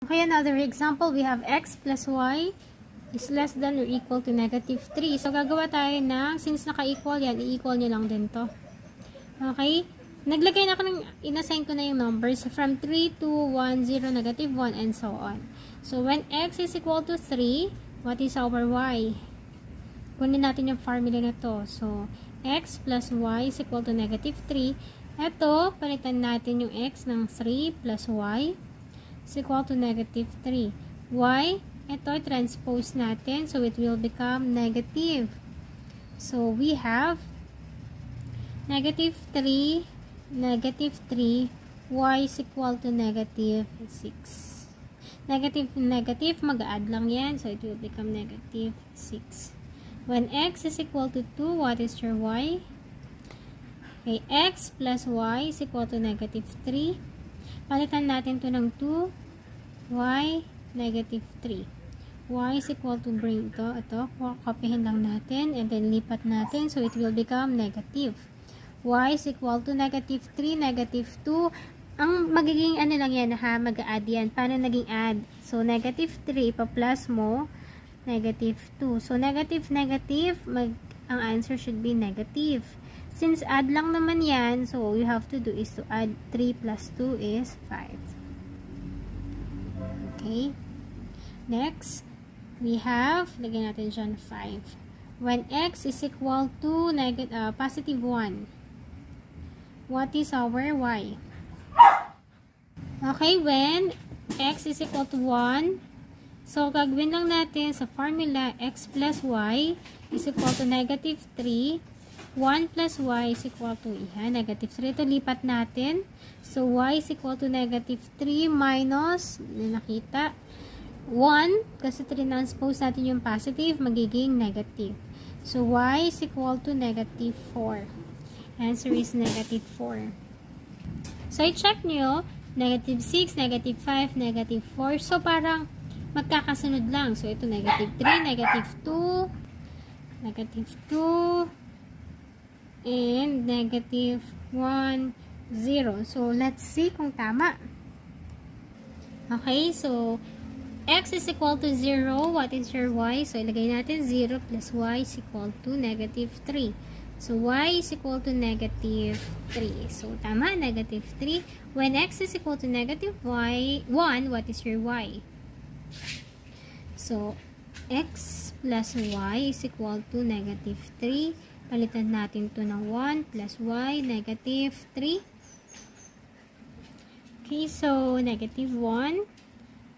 Okay, another example, we have x plus y is less than or equal to negative 3. So, gagawa tayo ng, since naka-equal yan, i-equal nyo lang din to. Okay? Naglagay na ako ng, inassign ko na yung numbers from 3 to 1, 0, negative 1, and so on. So, when x is equal to 3, what is our y? Kunin natin yung formula na to. So, x plus y is equal to negative 3. Ito, palitan natin yung x ng 3 plus y is equal to negative 3. Y, ito, transpose natin. So, it will become negative. So, we have negative 3, y is equal to negative 6. Negative, mag-add lang yan. So, it will become negative 6. When x is equal to 2, what is your y? Okay, x plus y is equal to negative 3. Palitan natin to ng 2, y, negative 3. Y is equal to, bring ito, kopyahin lang natin, and then lipat natin, so it will become negative. Y is equal to negative 3, negative 2. Ang magiging ano lang yan ha, mag-add yan. Paano naging add? So, negative 3, pa-plus mo, negative 2. So, negative, ang answer should be negative. Since add lang naman yan, so all you have to do is to add 3 plus 2 is 5. Okay. Next, we have, lagyan natin dyan 5. When x is equal to positive 1, what is our y? Okay, when x is equal to 1, so gagawin lang natin sa formula x plus y is equal to negative 3. 1 plus y is equal to, negative 3. Ito, lipat natin. So, y is equal to negative 3 minus, nakita, 1, kasi transpose natin yung positive, magiging negative. So, y is equal to negative 4. Answer is negative 4. So, i-check nyo, negative 6, negative 5, negative 4. So, parang magkakasunod lang. So, ito, negative 3, negative 2, negative 2, and negative 1, 0. So, let's see kung tama. Okay, so, x is equal to 0. What is your y? So, ilagay natin 0 plus y is equal to negative 3. So, y is equal to negative 3. So, tama, negative 3. When x is equal to negative 1, what is your y? So, x plus y is equal to negative 3. Palitan natin to ng 1 plus y, negative 3. Okay, so, negative 1.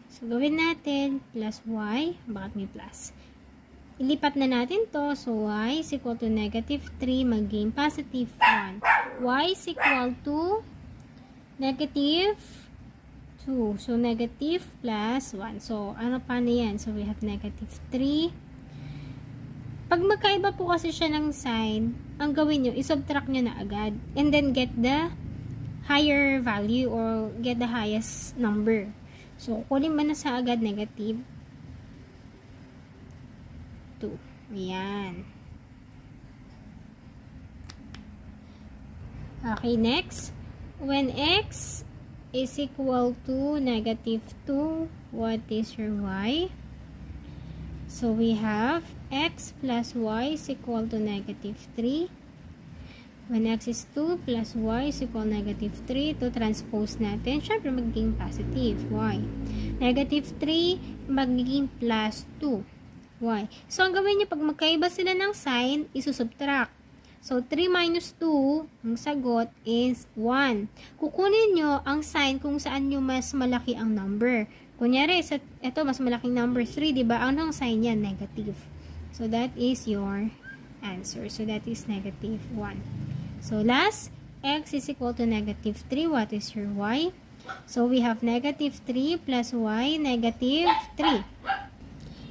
So, gawin natin plus y. Bakit may plus? Ilipat na natin to. So, y is equal to negative 3 maging positive 1. Y is equal to negative 2. So, negative plus 1. So, ano pa na yan? So, we have negative 3. Pag magkaiba po kasi siya ng sign, ang gawin nyo, isubtract nyo na agad. And then get the higher value or get the highest number. So, kunin mo na sa agad negative 2. Ayan. Okay, next. When x is equal to negative 2, what is your y? So, we have x plus y is equal to negative 3. When x is 2 plus y is equal to negative 3, ito transpose natin. Siyempre, magiging positive y. Negative 3, magiging plus 2 y. So, ang gawin nyo, pag magkaiba sila ng sign, isusubtract. So, 3 minus 2, ang sagot is 1. Kukunin nyo ang sign kung saan nyo mas malaki ang number. Kunyari, ito mas malaking number 3, diba? Anong sign yan? Negative. So, that is your answer. So, that is negative 1. So, last, x is equal to negative 3. What is your y? So, we have negative 3 plus y, negative 3.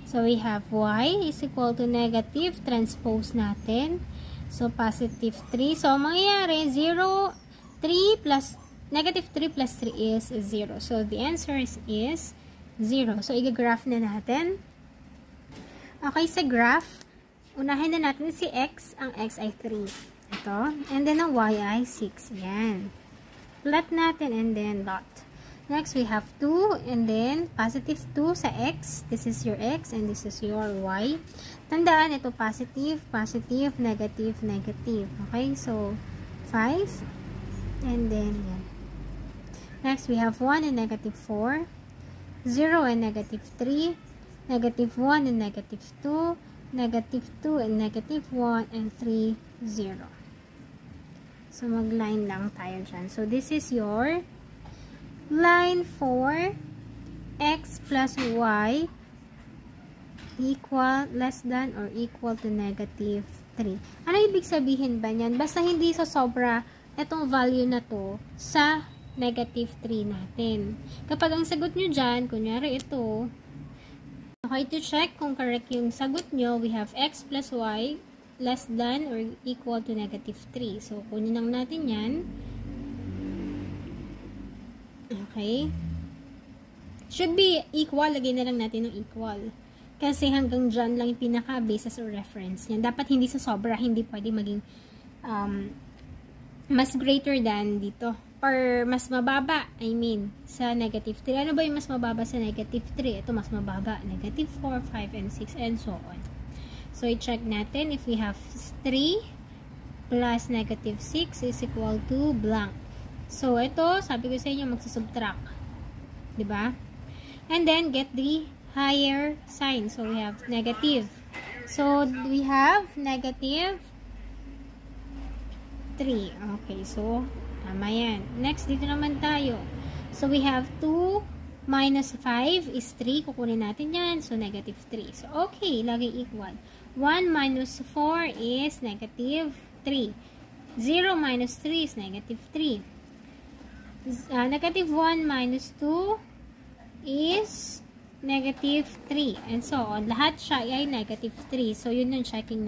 So, we have y is equal to negative. Transpose natin. So, positive 3. So, mangyayari, 0, 3 plus negative 3 plus 3 is 0. So, the answer is 0. So, i-graph na natin. Okay, sa graph, unahin na natin si x. Ang x ay 3. Ito. And then, ang y ay 6. Yan. Plot natin and then dot. Next, we have 2 and then positive 2 sa x. This is your x and this is your y. Tandaan, ito positive, positive, negative, negative. Okay, so 5 and then yan. Next, we have 1 and negative 4, 0 and negative 3, negative 1 and negative 2, negative 2 and negative 1, and 3, 0. So, mag-line lang tayo dyan. So, this is your line 4, x plus y equal, less than or equal to negative 3. Ano ibig sabihin ba niyan? Basta hindi sobra itong value na to sa negative 3 natin. Kapag ang sagot nyo dyan, kunyari ito, okay, to check kung correct yung sagot nyo, we have x plus y less than or equal to negative 3. So, kunin lang natin yan. Okay. Should be equal. Lagay na lang natin ng equal. Kasi hanggang dyan lang yung pinaka-basis or reference niyan. Dapat hindi sa sobra. Hindi pwede maging mas greater than dito. Or mas mababa. I mean, sa negative 3. Ano ba yung mas mababa sa negative 3? Ito mas mababa. Negative 4, 5, and 6, and so on. So, i-check natin. If we have 3 plus negative 6 is equal to blank. So, ito, sabi ko sa inyo, magsusubtract. Diba? And then, get the higher sign. So, we have negative. So, we have negative 3. Okay, so, tama yan. Next, dito naman tayo. So, we have 2 minus 5 is 3. Kukunin natin yan. So, negative 3. So, okay, lagi equal. 1 minus 4 is negative 3. 0 minus 3 is negative 3. Negative 1 minus 2 is negative 3. And so on. Lahat siya ay negative 3. So, yun yung checking na.